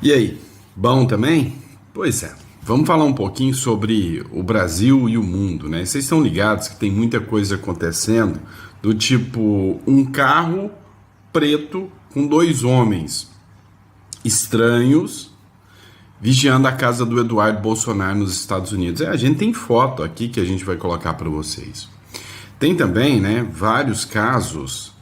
E aí, bom também? Pois é, vamos falar um pouquinho sobre o Brasil e o mundo, né? Vocês estão ligados que tem muita coisa acontecendo, do tipo um carro preto com dois homens estranhos vigiando a casa do Eduardo Bolsonaro nos Estados Unidos. A gente tem foto aqui que a gente vai colocar para vocês. Tem também, né, vários casos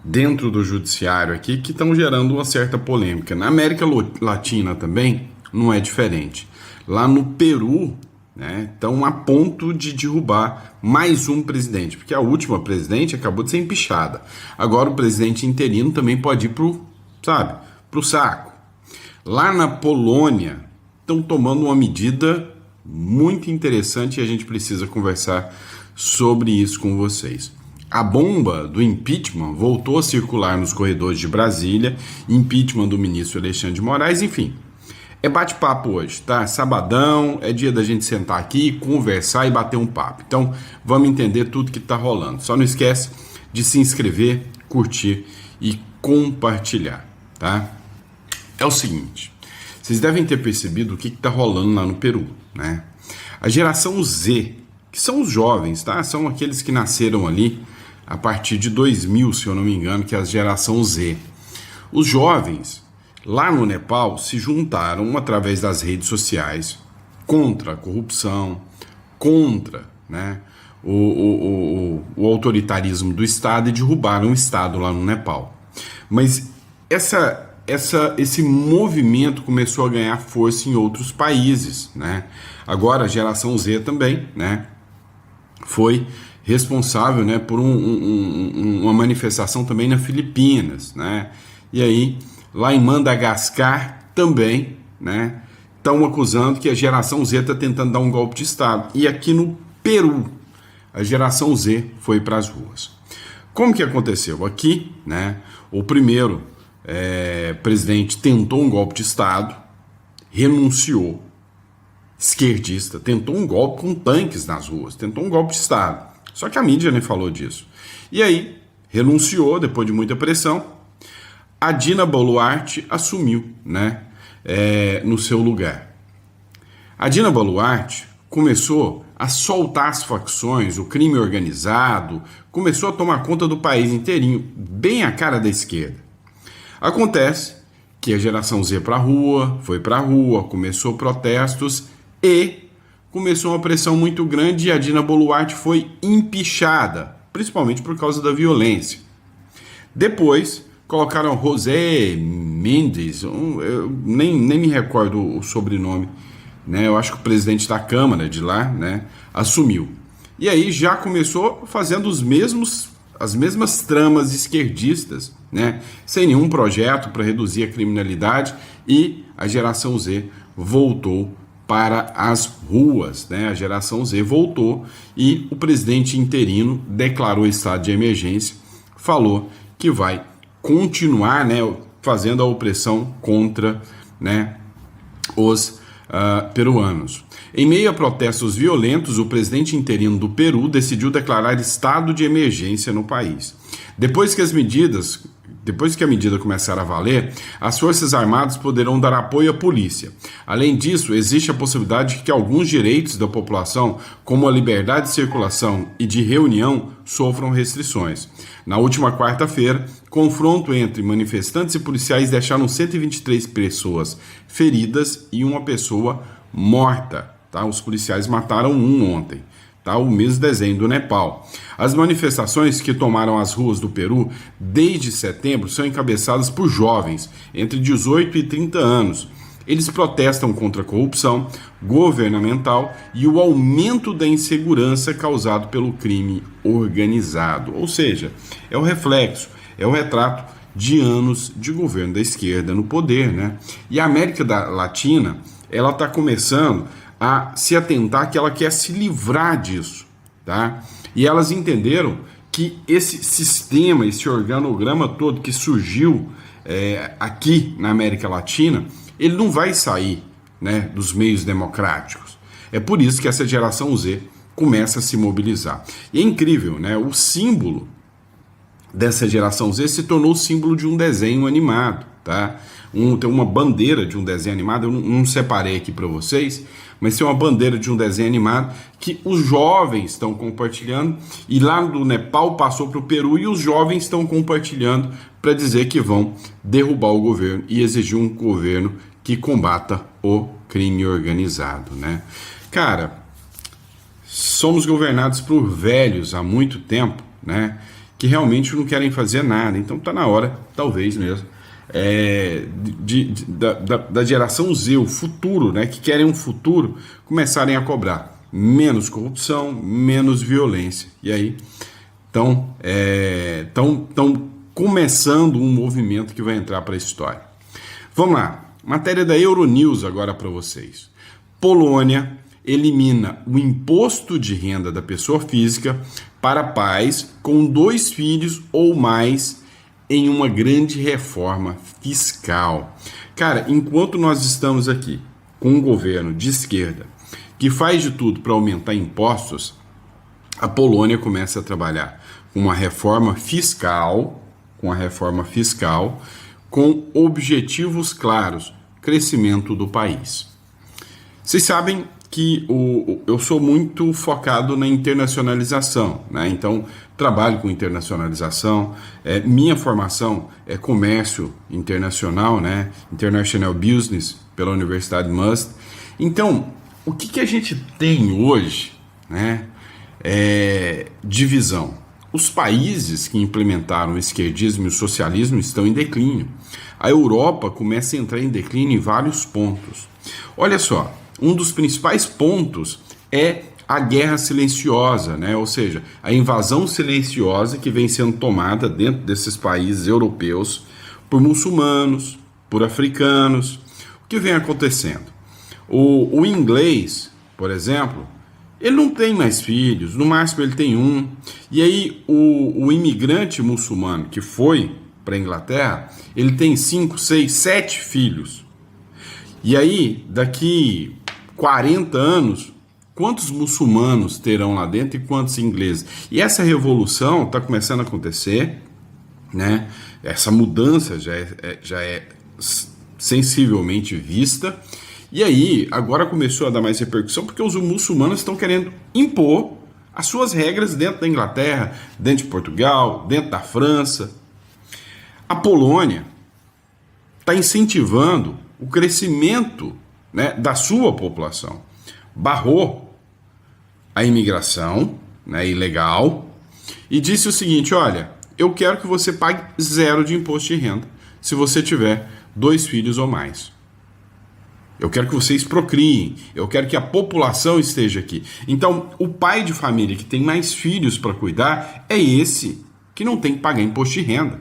dentro do judiciário aqui que estão gerando uma certa polêmica. Na América Latina também não é diferente. Lá no Peru, né, estão a ponto de derrubar mais um presidente, porque a última presidente acabou de ser empichada. Agora o presidente interino também pode ir pro saco. Lá na Polônia estão tomando uma medida muito interessante e a gente precisa conversar sobre isso com vocês. A bomba do impeachment voltou a circular nos corredores de Brasília, impeachment do ministro Alexandre de Moraes, enfim. É bate-papo hoje, tá? Sabadão, é dia da gente sentar aqui, conversar e bater um papo. Então, vamos entender tudo que tá rolando. Só não esquece de se inscrever, curtir e compartilhar, tá? É o seguinte, vocês devem ter percebido o que tá rolando lá no Peru, né? A geração Z, que são os jovens, tá? São aqueles que nasceram ali a partir de 2000, se eu não me engano, que é a geração Z. Os jovens, lá no Nepal, se juntaram através das redes sociais contra a corrupção, contra, né, o autoritarismo do Estado e derrubaram o Estado lá no Nepal. Mas esse movimento começou a ganhar força em outros países, né? Agora a geração Z também, né, foi responsável, né, por uma manifestação também nas Filipinas, né? E aí, lá em Madagascar também, né, estão acusando que a geração Z está tentando dar um golpe de Estado. E aqui no Peru, a geração Z foi para as ruas. Como que aconteceu? Aqui, né, o primeiro presidente tentou um golpe de Estado, renunciou, esquerdista, tentou um golpe com tanques nas ruas, tentou um golpe de Estado. Só que a mídia nem falou disso. E aí, renunciou depois de muita pressão. A Dina Boluarte assumiu, né, no seu lugar. A Dina Boluarte começou a soltar as facções, o crime organizado, começou a tomar conta do país inteirinho, bem a cara da esquerda. Acontece que a geração Z foi para a rua, começou protestos e começou uma pressão muito grande e a Dina Boluarte foi empichada, principalmente por causa da violência. Depois colocaram José Mendes, eu nem me recordo o sobrenome, né? Eu acho que o presidente da Câmara de lá, né, assumiu. E aí já começou fazendo as mesmas tramas esquerdistas, né, sem nenhum projeto para reduzir a criminalidade, e a geração Z voltou para as ruas, né? A geração Z voltou e o presidente interino declarou estado de emergência, falou que vai continuar, né, fazendo a opressão contra, né, os peruanos. Em meio a protestos violentos, o presidente interino do Peru decidiu declarar estado de emergência no país. Depois que a medida começar a valer, as Forças Armadas poderão dar apoio à polícia. Além disso, existe a possibilidade de que alguns direitos da população, como a liberdade de circulação e de reunião, sofram restrições. Na última quarta-feira, confronto entre manifestantes e policiais deixaram 123 pessoas feridas e uma pessoa morta. Tá? Os policiais mataram um ontem. Tá? O mesmo desenho do Nepal. As manifestações que tomaram as ruas do Peru desde setembro são encabeçadas por jovens entre 18 e 30 anos. Eles protestam contra a corrupção governamental e o aumento da insegurança causado pelo crime organizado. Ou seja, é o reflexo, é o retrato de anos de governo da esquerda no poder, né? E a América Latina, ela está começando a se atentar que ela quer se livrar disso, tá? E elas entenderam que esse sistema, esse organograma todo que surgiu aqui na América Latina, ele não vai sair, né, dos meios democráticos. É por isso que essa geração Z começa a se mobilizar. E é incrível, né? O símbolo dessa geração Z se tornou o símbolo de um desenho animado, tá? tá? Tem uma bandeira de um desenho animado, eu não separei aqui para vocês, mas tem uma bandeira de um desenho animado que os jovens estão compartilhando, e lá do Nepal passou para o Peru e os jovens estão compartilhando para dizer que vão derrubar o governo e exigir um governo que combata o crime organizado, né? Cara, somos governados por velhos há muito tempo, né? Que realmente não querem fazer nada. Então tá na hora, talvez mesmo, da geração Z, o futuro, né? Que querem um futuro, começarem a cobrar menos corrupção, menos violência. E aí estão começando um movimento que vai entrar para a história. Vamos lá, matéria da Euronews agora para vocês. Polônia elimina o imposto de renda da pessoa física para pais com 2 filhos ou mais em uma grande reforma fiscal. Cara, enquanto nós estamos aqui com um governo de esquerda que faz de tudo para aumentar impostos, a Polônia começa a trabalhar com uma reforma fiscal, com objetivos claros, crescimento do país. Vocês sabem que eu sou muito focado na internacionalização, né? Então, trabalho com internacionalização, minha formação é comércio internacional, né? International Business, pela Universidade Must. Então, o que a gente tem hoje, né? Divisão. Os países que implementaram o esquerdismo e o socialismo estão em declínio. A Europa começa a entrar em declínio em vários pontos. Olha só, um dos principais pontos é a guerra silenciosa, né? Ou seja, a invasão silenciosa que vem sendo tomada dentro desses países europeus por muçulmanos, por africanos. O que vem acontecendo? O inglês, por exemplo, ele não tem mais filhos, no máximo ele tem um. E aí o imigrante muçulmano que foi para a Inglaterra, ele tem 5, 6, 7 filhos. E aí, daqui 40 anos, quantos muçulmanos terão lá dentro e quantos ingleses? E essa revolução está começando a acontecer, né? Essa mudança já é sensivelmente vista. E aí, agora começou a dar mais repercussão porque os muçulmanos estão querendo impor as suas regras dentro da Inglaterra, dentro de Portugal, dentro da França. A Polônia está incentivando o crescimento, né, da sua população. Barrou a imigração, né, ilegal e disse o seguinte: olha, eu quero que você pague 0 de imposto de renda se você tiver 2 filhos ou mais. Eu quero que vocês procriem, eu quero que a população esteja aqui. Então, o pai de família que tem mais filhos para cuidar é esse que não tem que pagar imposto de renda.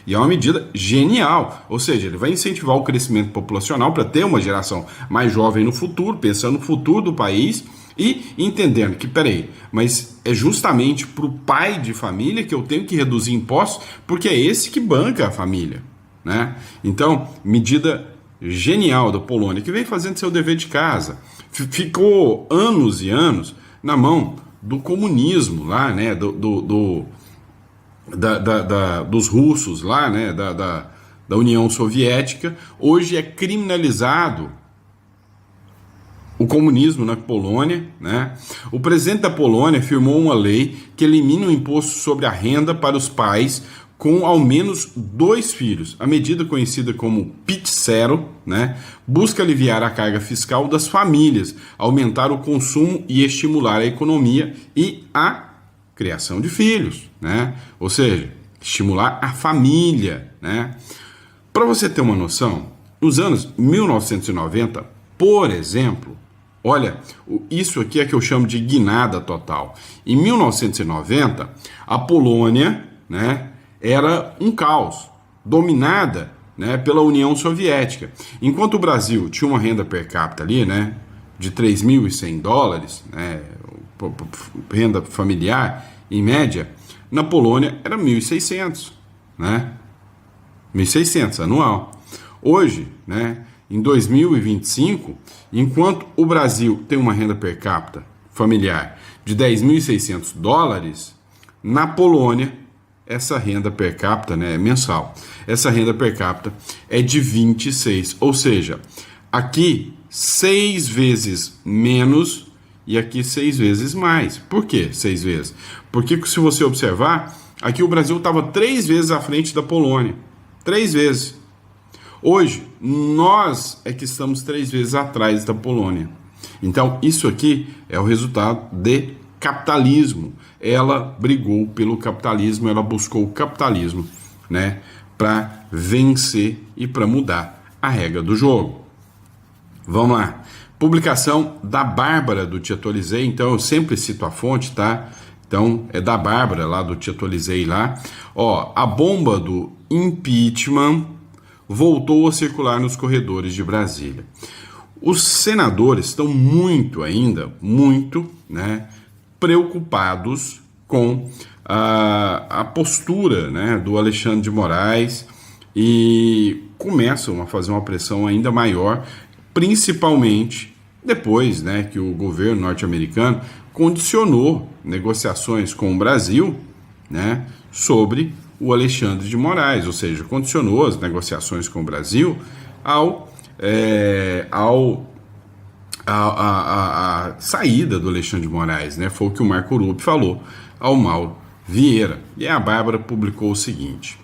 E é uma medida genial, ou seja, ele vai incentivar o crescimento populacional para ter uma geração mais jovem no futuro, pensando no futuro do país e entendendo que, peraí, mas é justamente para o pai de família que eu tenho que reduzir impostos, porque é esse que banca a família, né? Então, medida genial da Polônia, que vem fazendo seu dever de casa. Ficou anos e anos na mão do comunismo lá, né? Dos russos lá, né? Da União Soviética. Hoje é criminalizado o comunismo na Polônia, né? O presidente da Polônia firmou uma lei que elimina o imposto sobre a renda para os pais com ao menos 2 filhos. A medida, conhecida como PIT-0, né, busca aliviar a carga fiscal das famílias, aumentar o consumo e estimular a economia e a criação de filhos, né? Ou seja, estimular a família, né? Para você ter uma noção, nos anos 1990, por exemplo, olha, isso aqui é que eu chamo de guinada total. Em 1990, a Polônia, né, era um caos, dominada, né, pela União Soviética. Enquanto o Brasil tinha uma renda per capita ali, né, de $3.100, né, renda familiar, em média, na Polônia era 1.600, né, 1.600 anual. Hoje, né, em 2025, enquanto o Brasil tem uma renda per capita familiar de $10.600, na Polônia essa renda per capita, né, mensal, essa renda per capita é de 26, ou seja, aqui 6 vezes menos e aqui 6 vezes mais. Por que 6 vezes? Porque se você observar, aqui o Brasil estava 3 vezes à frente da Polônia, 3 vezes. Hoje, nós é que estamos 3 vezes atrás da Polônia. Então, isso aqui é o resultado de capitalismo. Ela brigou pelo capitalismo, ela buscou o capitalismo, né, para vencer e para mudar a regra do jogo. Vamos lá. Publicação da Bárbara do Te Atualizei. Então, eu sempre cito a fonte, tá? Então, é da Bárbara lá do Te Atualizei lá. Ó, a bomba do impeachment voltou a circular nos corredores de Brasília. Os senadores estão muito, né, preocupados com a postura, né, do Alexandre de Moraes e começam a fazer uma pressão ainda maior, principalmente depois, né, que o governo norte-americano condicionou negociações com o Brasil, né, sobre o Alexandre de Moraes, ou seja, condicionou as negociações com o Brasil a saída do Alexandre de Moraes, né? Foi o que o Marco Rubi falou ao Mauro Vieira. E a Bárbara publicou o seguinte: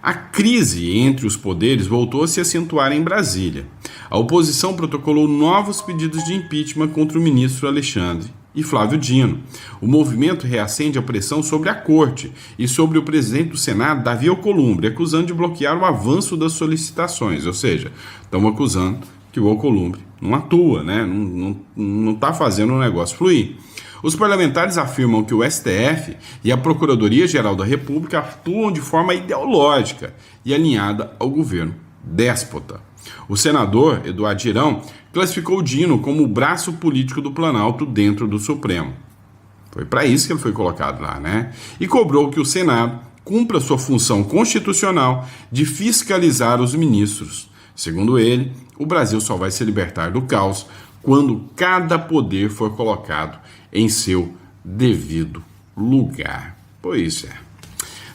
a crise entre os poderes voltou a se acentuar em Brasília. A oposição protocolou novos pedidos de impeachment contra o ministro Alexandre e Flávio Dino. O movimento reacende a pressão sobre a corte e sobre o presidente do Senado, Davi Alcolumbre, acusando de bloquear o avanço das solicitações, ou seja, estão acusando que o Alcolumbre não atua, né? Não está fazendo o negócio fluir. Os parlamentares afirmam que o STF e a Procuradoria-Geral da República atuam de forma ideológica e alinhada ao governo déspota. O senador Eduardo Girão classificou Dino como o braço político do Planalto dentro do Supremo. Foi para isso que ele foi colocado lá, né? E cobrou que o Senado cumpra sua função constitucional de fiscalizar os ministros. Segundo ele, o Brasil só vai se libertar do caos quando cada poder for colocado em seu devido lugar. Pois é.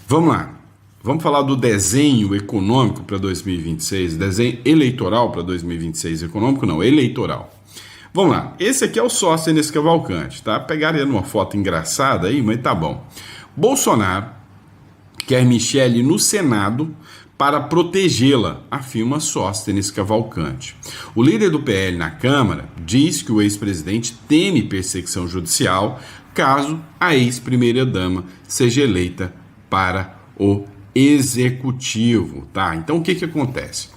Vamos lá. Vamos falar do desenho econômico para 2026, desenho eleitoral para 2026, econômico não, eleitoral. Vamos lá, esse aqui é o Sóstenes Cavalcante, tá? Pegaria numa foto engraçada aí, mas tá bom. Bolsonaro quer Michele no Senado para protegê-la, afirma Sóstenes Cavalcante. O líder do PL na Câmara diz que o ex-presidente teme perseguição judicial caso a ex-primeira-dama seja eleita para o executivo, tá? Então o que acontece?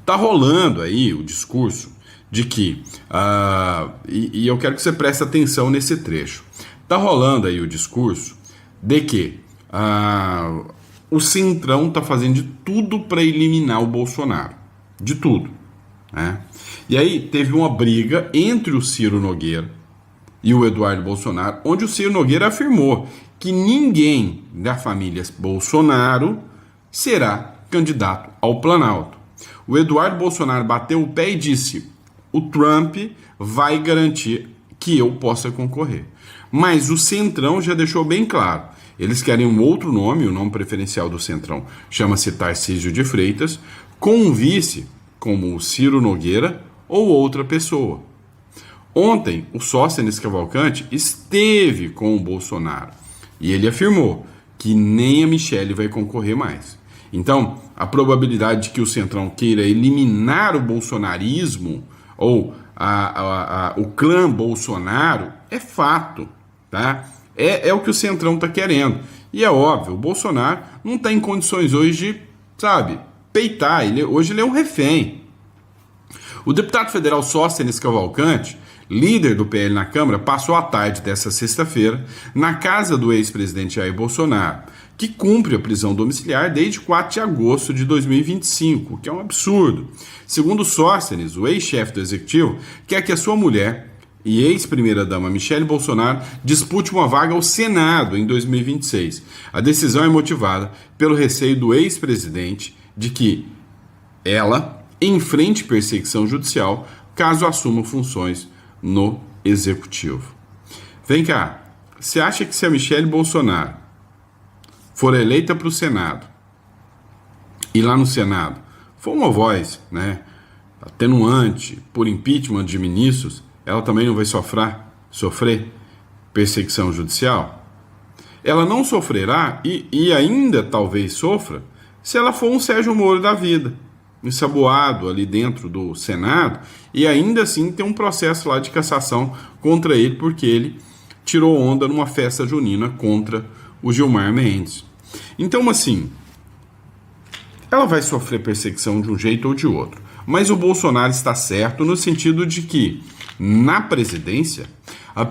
Tá rolando aí o discurso de que, e eu quero que você preste atenção nesse trecho, tá rolando aí o discurso de que o Centrão tá fazendo de tudo para eliminar o Bolsonaro, de tudo, né? E aí teve uma briga entre o Ciro Nogueira e o Eduardo Bolsonaro, onde o Ciro Nogueira afirmou que ninguém da família Bolsonaro será candidato ao Planalto. O Eduardo Bolsonaro bateu o pé e disse: o Trump vai garantir que eu possa concorrer. Mas o Centrão já deixou bem claro, eles querem um outro nome, o nome preferencial do Centrão chama-se Tarcísio de Freitas, com um vice como o Ciro Nogueira ou outra pessoa. Ontem, o Sóstenes Cavalcante esteve com o Bolsonaro e ele afirmou que nem a Michele vai concorrer mais. Então, a probabilidade de que o Centrão queira eliminar o bolsonarismo ou o clã Bolsonaro é fato, tá? É o que o Centrão está querendo. E é óbvio, o Bolsonaro não está em condições hoje de, peitar. Hoje ele é um refém. O deputado federal Sóstenes Cavalcante, líder do PL na Câmara, passou a tarde dessa sexta-feira na casa do ex-presidente Jair Bolsonaro, que cumpre a prisão domiciliar desde 4 de agosto de 2025, o que é um absurdo. Segundo Sóstenes, o ex-chefe do executivo quer que a sua mulher e ex-primeira-dama Michele Bolsonaro dispute uma vaga ao Senado em 2026. A decisão é motivada pelo receio do ex-presidente de que ela enfrente perseguição judicial caso assuma funções no executivo. Vem cá, você acha que se a Michele Bolsonaro for eleita para o Senado, e lá no Senado for uma voz, né, atenuante por impeachment de ministros, ela também não vai sofrer perseguição judicial? Ela não sofrerá e ainda talvez sofra se ela for um Sérgio Moro da vida, ensaboado ali dentro do Senado, e ainda assim tem um processo lá de cassação contra ele porque ele tirou onda numa festa junina contra o Gilmar Mendes. Então, assim, ela vai sofrer perseguição de um jeito ou de outro. Mas o Bolsonaro está certo no sentido de que, na presidência, a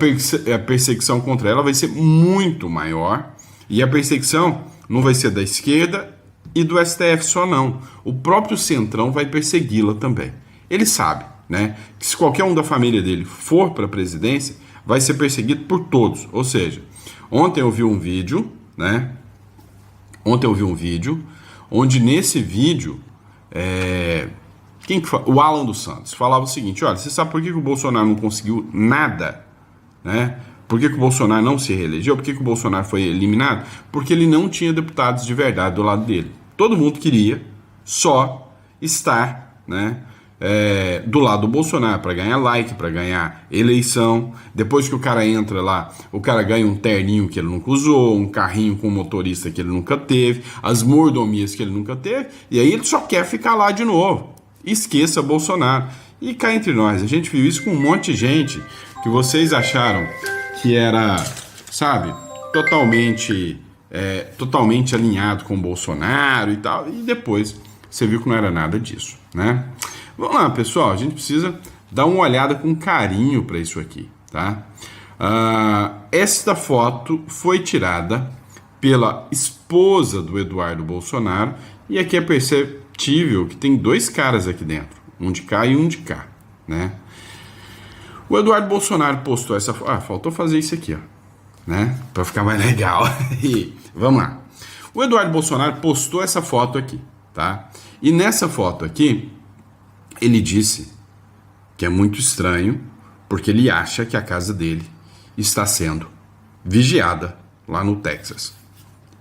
perseguição contra ela vai ser muito maior, e a perseguição não vai ser da esquerda e do STF só não. O próprio Centrão vai persegui-la também. Ele sabe, né, que se qualquer um da família dele for para a presidência, vai ser perseguido por todos. Ou seja, ontem eu vi um vídeo, onde nesse vídeo, o Alan dos Santos falava o seguinte: olha, você sabe por que o Bolsonaro não conseguiu nada, né? Por que o Bolsonaro não se reelegeu? Por que o Bolsonaro foi eliminado? Porque ele não tinha deputados de verdade do lado dele. Todo mundo queria só estar, né, do lado do Bolsonaro para ganhar like, para ganhar eleição. Depois que o cara entra lá, o cara ganha um terninho que ele nunca usou, um carrinho com motorista que ele nunca teve, as mordomias que ele nunca teve, e aí ele só quer ficar lá de novo. Esqueça Bolsonaro. E cá entre nós, a gente viu isso com um monte de gente que vocês acharam que era, sabe, totalmente alinhado com o Bolsonaro e tal, e depois você viu que não era nada disso, né? Vamos lá, pessoal, a gente precisa dar uma olhada com carinho para isso aqui, tá? Esta foto foi tirada pela esposa do Eduardo Bolsonaro, e aqui é perceptível que tem dois caras aqui dentro, um de cá e um de cá, né? O Eduardo Bolsonaro postou essa foto. Faltou fazer isso aqui, ó, né? Para ficar mais legal. Vamos lá. O Eduardo Bolsonaro postou essa foto aqui, tá? E nessa foto aqui, ele disse que é muito estranho, porque ele acha que a casa dele está sendo vigiada lá no Texas.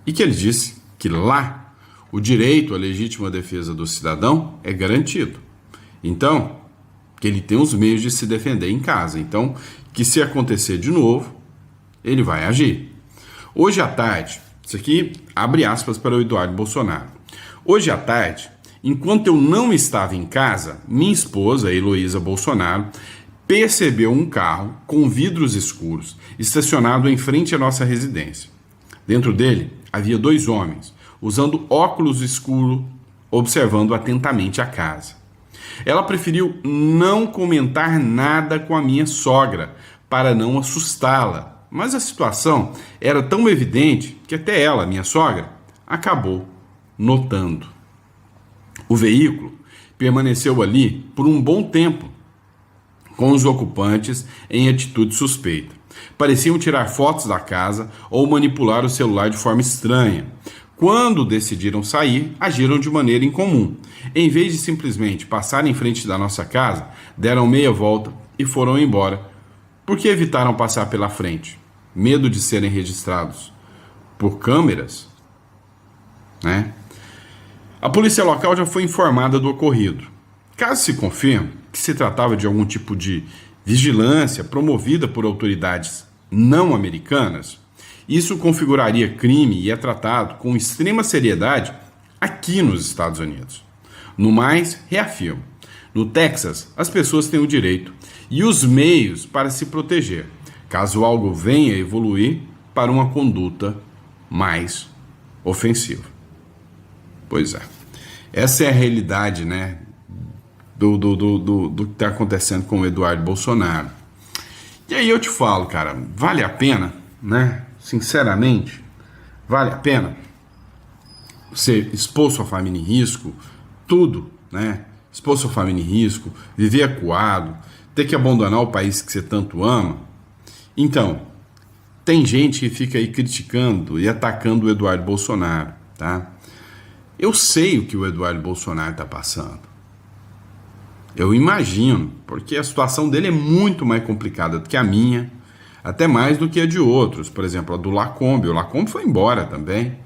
E que ele disse que lá o direito à legítima defesa do cidadão é garantido. Então, que ele tem os meios de se defender em casa. Então, que se acontecer de novo, ele vai agir. Hoje à tarde, isso aqui abre aspas para o Eduardo Bolsonaro. Hoje à tarde, enquanto eu não estava em casa, minha esposa, Heloísa Bolsonaro, percebeu um carro com vidros escuros estacionado em frente à nossa residência. Dentro dele havia dois homens, usando óculos escuros, observando atentamente a casa. Ela preferiu não comentar nada com a minha sogra para não assustá-la, mas a situação era tão evidente que até ela, minha sogra, acabou notando. O veículo permaneceu ali por um bom tempo, com os ocupantes em atitude suspeita. Pareciam tirar fotos da casa ou manipular o celular de forma estranha. Quando decidiram sair, agiram de maneira incomum. Em vez de simplesmente passar em frente da nossa casa, deram meia volta e foram embora. Por que evitaram passar pela frente? Medo de serem registrados por câmeras? Né? A polícia local já foi informada do ocorrido. Caso se confirme que se tratava de algum tipo de vigilância promovida por autoridades não americanas, isso configuraria crime e é tratado com extrema seriedade aqui nos Estados Unidos. No mais, reafirmo, no Texas, as pessoas têm o direito e os meios para se proteger, caso algo venha a evoluir para uma conduta mais ofensiva. Pois é. Essa é a realidade, né, do que está acontecendo com o Eduardo Bolsonaro. E aí eu te falo, cara, vale a pena, né? Sinceramente, vale a pena você expor sua família em risco, tudo, né? Expor sua família em risco, viver acuado, ter que abandonar o país que você tanto ama. Então, tem gente que fica aí criticando e atacando o Eduardo Bolsonaro, tá? Eu sei o que o Eduardo Bolsonaro está passando. Eu imagino, porque a situação dele é muito mais complicada do que a minha, até mais do que a de outros. Por exemplo, a do Lacombe. O Lacombe foi embora também.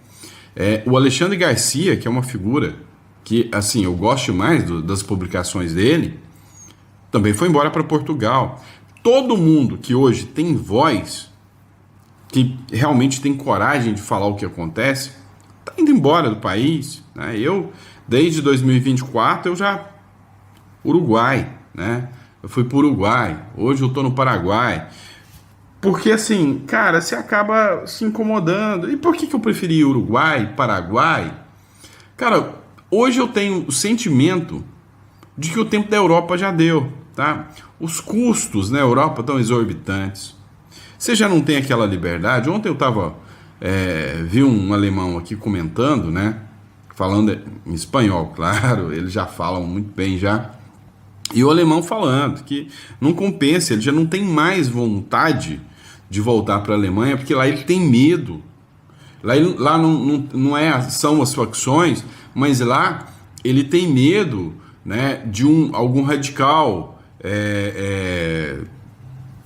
O Alexandre Garcia, que é uma figura que, assim, eu gosto mais das publicações dele, também foi embora para Portugal. Todo mundo que hoje tem voz, que realmente tem coragem de falar o que acontece, está indo embora do país, né? Eu, desde 2024, eu já... Uruguai, né? Eu fui para o Uruguai, hoje eu estou no Paraguai. Porque, assim, cara, você acaba se incomodando. E por que eu preferi Uruguai, Paraguai? Cara, hoje eu tenho o sentimento de que o tempo da Europa já deu, tá? Os custos na Europa estão exorbitantes. Você já não tem aquela liberdade. Ontem eu vi um alemão aqui comentando, né? Falando em espanhol, claro, eles já falam muito bem já. E o alemão falando que não compensa, ele já não tem mais vontade de voltar para a Alemanha, porque lá ele tem medo. Lá não são as facções, mas lá ele tem medo, né, de algum radical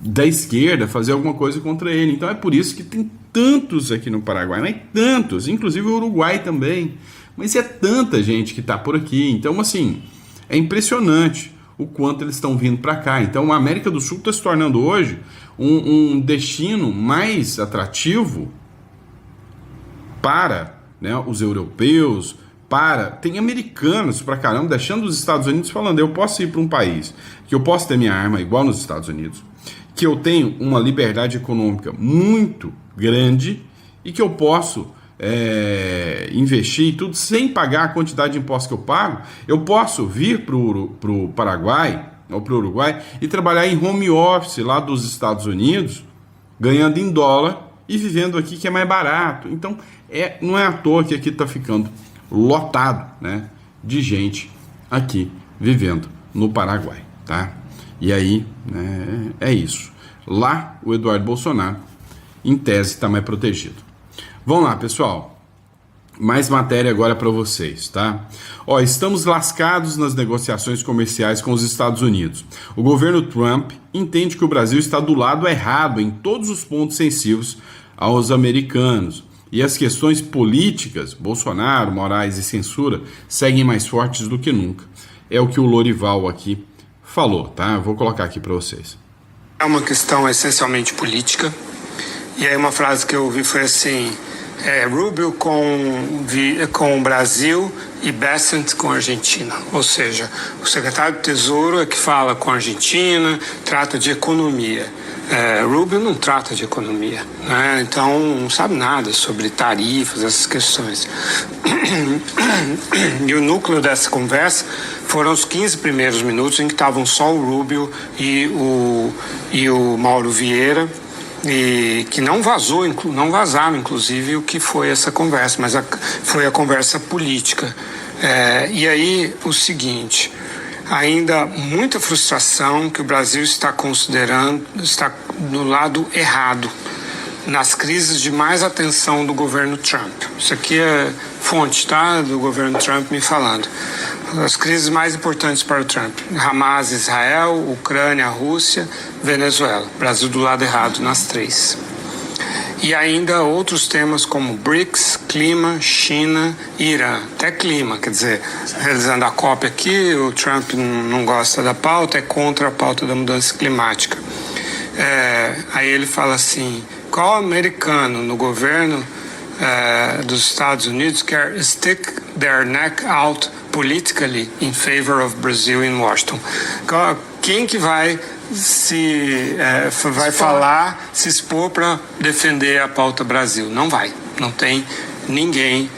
da esquerda fazer alguma coisa contra ele. Então é por isso que tem tantos aqui no Paraguai, mas tantos, inclusive o Uruguai também. Mas é tanta gente que está por aqui. Então, assim, é impressionante o quanto eles estão vindo para cá. Então a América do Sul está se tornando hoje um destino mais atrativo para, né, os europeus, tem americanos pra caramba deixando os Estados Unidos falando, eu posso ir para um país que eu posso ter minha arma igual nos Estados Unidos, que eu tenho uma liberdade econômica muito grande e que eu posso investir e tudo sem pagar a quantidade de impostos que eu pago. Eu posso vir para o Paraguai ou para o Uruguai e trabalhar em home office lá dos Estados Unidos, ganhando em dólar e vivendo aqui, que é mais barato. Então não é à toa que aqui está ficando lotado, né, de gente aqui vivendo no Paraguai, tá? E aí, né, é isso. Lá o Eduardo Bolsonaro, em tese, está mais protegido. Vamos lá, pessoal. Mais matéria agora para vocês, tá? Estamos lascados nas negociações comerciais com os Estados Unidos. O governo Trump entende que o Brasil está do lado errado em todos os pontos sensíveis aos americanos. E as questões políticas, Bolsonaro, Moraes e censura, seguem mais fortes do que nunca. É o que o Lorival aqui falou, tá? Eu vou colocar aqui para vocês. É uma questão essencialmente política. E aí uma frase que eu ouvi foi assim... Rubio com o Brasil e Bessent com a Argentina. Ou seja, o secretário do Tesouro é que fala com a Argentina, trata de economia. Rubio não trata de economia, né? Então não sabe nada sobre tarifas, essas questões. E o núcleo dessa conversa foram os 15 primeiros minutos em que estavam só o Rubio e o Mauro Vieira, e que não vazaram, inclusive, o que foi essa conversa, mas foi a conversa política. E aí, o seguinte, ainda muita frustração que o Brasil está no lado errado, nas crises de mais atenção do governo Trump. Isso aqui é fonte, tá, do governo Trump me falando. As crises mais importantes para o Trump: Hamas, Israel, Ucrânia, Rússia, Venezuela. Brasil do lado errado nas três. E ainda outros temas como BRICS, clima, China e Irã. Até clima, quer dizer, realizando a COP aqui, o Trump não gosta da pauta, é contra a pauta da mudança climática. Aí ele fala assim, qual americano no governo dos Estados Unidos quer stick their neck out politically in favor of Brazil in Washington? Quem que vai falar, se expor para defender a pauta Brasil? Não vai, não tem ninguém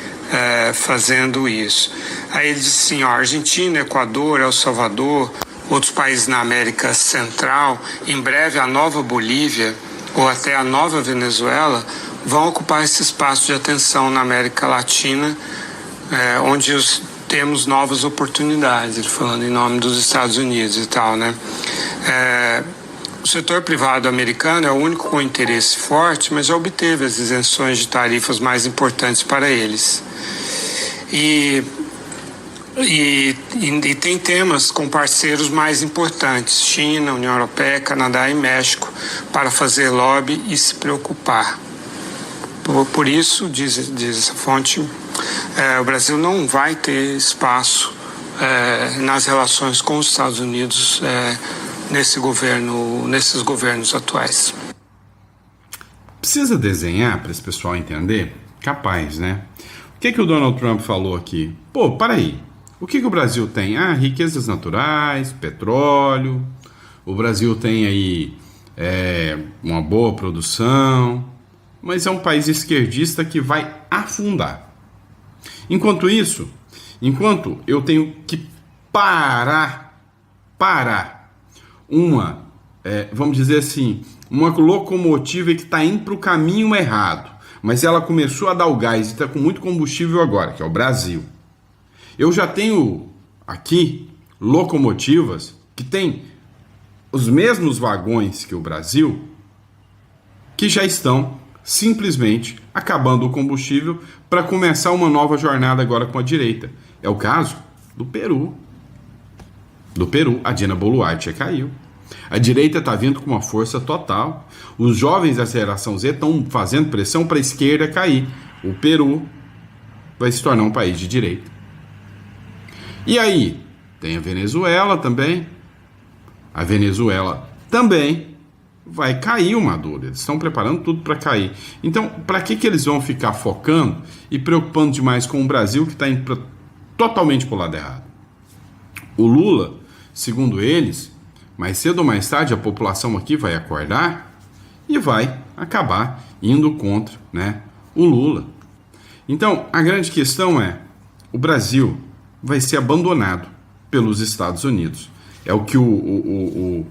fazendo isso. Aí ele disse assim, Argentina, Equador, El Salvador, outros países na América Central, em breve a nova Bolívia ou até a nova Venezuela vão ocupar esse espaço de atenção na América Latina, onde temos novas oportunidades, ele falando em nome dos Estados Unidos e tal, né? O setor privado americano é o único com interesse forte, mas já obteve as isenções de tarifas mais importantes para eles. E tem temas com parceiros mais importantes, China, União Europeia, Canadá e México, para fazer lobby e se preocupar. Por isso, diz essa fonte, o Brasil não vai ter espaço nas relações com os Estados Unidos nesses governos atuais. Precisa desenhar para esse pessoal entender? Capaz, né? O que o Donald Trump falou aqui? Pô, para aí. O que o Brasil tem? Riquezas naturais, petróleo. O Brasil tem aí uma boa produção, mas é um país esquerdista que vai afundar. Enquanto isso, enquanto eu tenho que parar uma, vamos dizer assim, uma locomotiva que está indo para o caminho errado, mas ela começou a dar o gás e está com muito combustível agora, que é o Brasil. Eu já tenho aqui locomotivas que têm os mesmos vagões que o Brasil, que já estão simplesmente acabando o combustível para começar uma nova jornada agora com a direita. É o caso do Peru. Do Peru, a Dina Boluarte caiu. A direita está vindo com uma força total. Os jovens da geração Z estão fazendo pressão para a esquerda cair. O Peru vai se tornar um país de direita. E aí, tem a Venezuela também. A Venezuela também vai cair o Maduro. Eles estão preparando tudo para cair. Então, para que eles vão ficar focando e preocupando demais com o Brasil, que está indo totalmente para o lado errado? O Lula, segundo eles, mais cedo ou mais tarde a população aqui vai acordar e vai acabar indo contra, né, o Lula. Então, a grande questão é, o Brasil vai ser abandonado pelos Estados Unidos. É o que o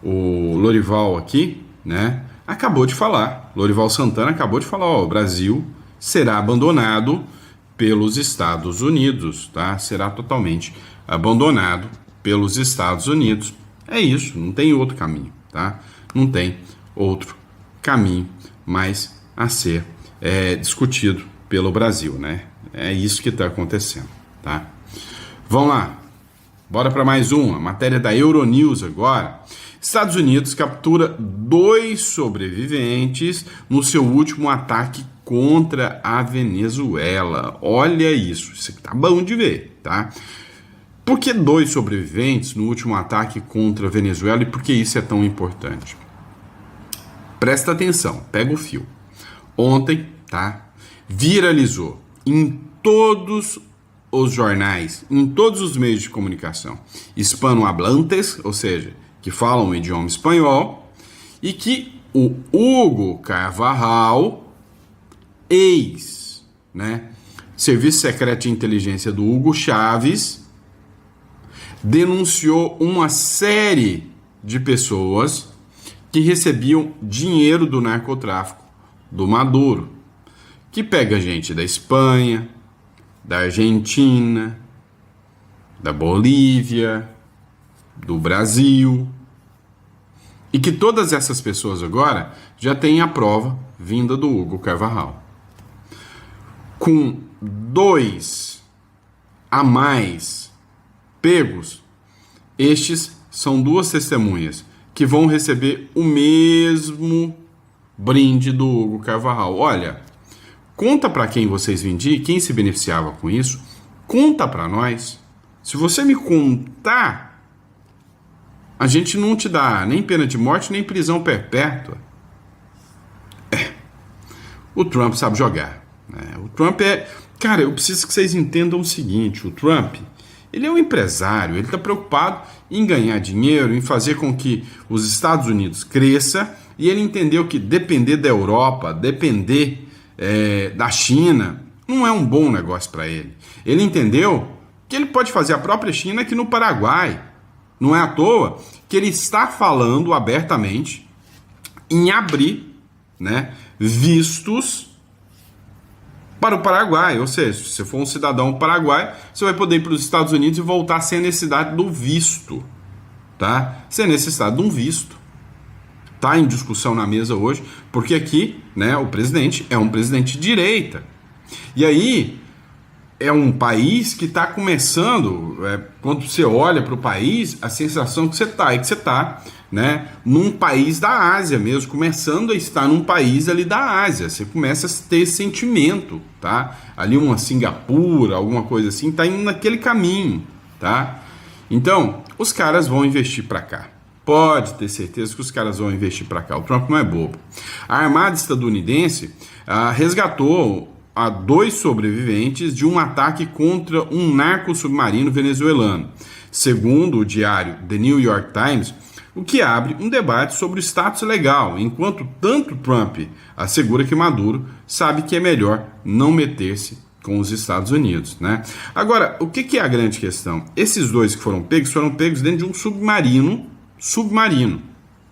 Lorival aqui, né, acabou de falar. Lorival Santana acabou de falar, o Brasil será abandonado pelos Estados Unidos, tá? Será totalmente abandonado pelos Estados Unidos. É isso, não tem outro caminho, tá? Não tem outro caminho mais a ser discutido pelo Brasil, né? É isso que está acontecendo, tá? Vamos lá, bora para mais uma matéria da Euronews agora. Estados Unidos captura 2 sobreviventes no seu último ataque contra a Venezuela. Olha isso aqui tá bom de ver, tá? Por que 2 sobreviventes no último ataque contra a Venezuela e por que isso é tão importante? Presta atenção, pega o fio. Ontem, tá? Viralizou em todos os jornais, em todos os meios de comunicação hispanohablantes, ou seja, que falam o idioma espanhol, e que o Hugo Carvajal, Serviço Secreto de Inteligência do Hugo Chávez, denunciou uma série de pessoas que recebiam dinheiro do narcotráfico do Maduro, que pega gente da Espanha, da Argentina, da Bolívia, do Brasil, e que todas essas pessoas agora já têm a prova vinda do Hugo Carvajal. Com 2 a mais pegos, estes são 2 testemunhas que vão receber o mesmo brinde do Hugo Carvajal. Olha, conta para quem vocês vendiam, quem se beneficiava com isso, conta para nós. Se você me contar, a gente não te dá nem pena de morte, nem prisão perpétua. O Trump sabe jogar, né? O Trump Cara, eu preciso que vocês entendam o seguinte, o Trump, ele é um empresário, ele está preocupado em ganhar dinheiro, em fazer com que os Estados Unidos cresça, e ele entendeu que depender da Europa, depender da China, não é um bom negócio para ele. Ele entendeu que ele pode fazer a própria China aqui no Paraguai. Não é à toa que ele está falando abertamente em abrir, né, vistos para o Paraguai. Ou seja, se você for um cidadão paraguaio, você vai poder ir para os Estados Unidos e voltar sem necessidade do visto, tá? Sem necessidade de um visto. Está em discussão na mesa hoje, porque aqui, né, o presidente é um presidente de direita. E aí, é um país que está começando, quando você olha para o país, a sensação que você está é que você está, né, num país da Ásia mesmo, começando a estar num país ali da Ásia. Você começa a ter esse sentimento, tá? Ali uma Singapura, alguma coisa assim, tá indo naquele caminho, tá? Então, os caras vão investir para cá. Pode ter certeza que os caras vão investir para cá. O Trump não é bobo. A Armada estadunidense resgatou a 2 sobreviventes de um ataque contra um narco-submarino venezuelano, segundo o diário The New York Times, o que abre um debate sobre o status legal, enquanto tanto Trump assegura que Maduro sabe que é melhor não meter-se com os Estados Unidos, né? Agora, o que é a grande questão? Esses 2 que foram pegos dentro de um submarino,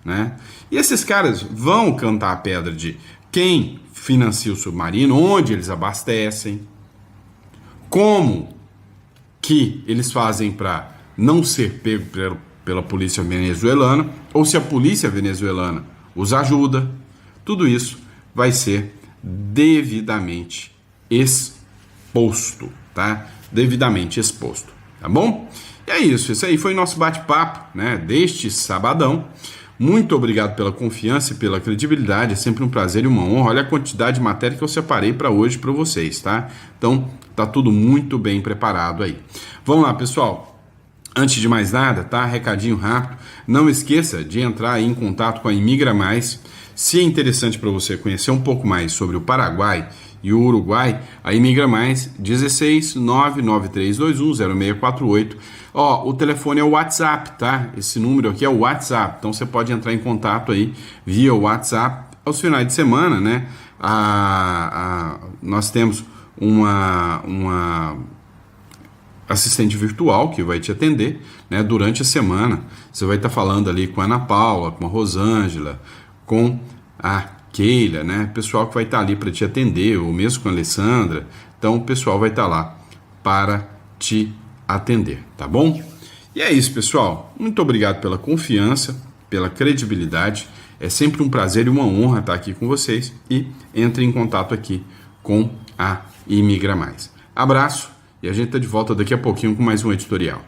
né? E esses caras vão cantar a pedra de quem financia o submarino, onde eles abastecem, como que eles fazem para não ser pego pela polícia venezuelana, ou se a polícia venezuelana os ajuda. Tudo isso vai ser devidamente exposto, tá? Devidamente exposto, tá bom? E é isso, esse aí foi o nosso bate-papo, né, deste sabadão. Muito obrigado pela confiança e pela credibilidade, é sempre um prazer e uma honra. Olha a quantidade de matéria que eu separei para hoje para vocês, tá? Então, tá tudo muito bem preparado aí. Vamos lá, pessoal. Antes de mais nada, tá? Recadinho rápido. Não esqueça de entrar aí em contato com a Imigra Mais. Se é interessante para você conhecer um pouco mais sobre o Paraguai e o Uruguai, a Imigra Mais, 16 99321 0648. Ó, o telefone é o WhatsApp, tá? Esse número aqui é o WhatsApp, então você pode entrar em contato aí via o WhatsApp. Aos finais de semana, né? Nós temos uma assistente virtual que vai te atender, né? Durante a semana. Você vai estar falando ali com a Ana Paula, com a Rosângela, com a Keila, né? Pessoal que vai estar ali para te atender, ou mesmo com a Alessandra. Então o pessoal vai estar lá para te atender, tá bom? E é isso, pessoal. Muito obrigado pela confiança, pela credibilidade. É sempre um prazer e uma honra estar aqui com vocês. E entre em contato aqui com a Imigra Mais. Abraço e a gente está de volta daqui a pouquinho com mais um editorial.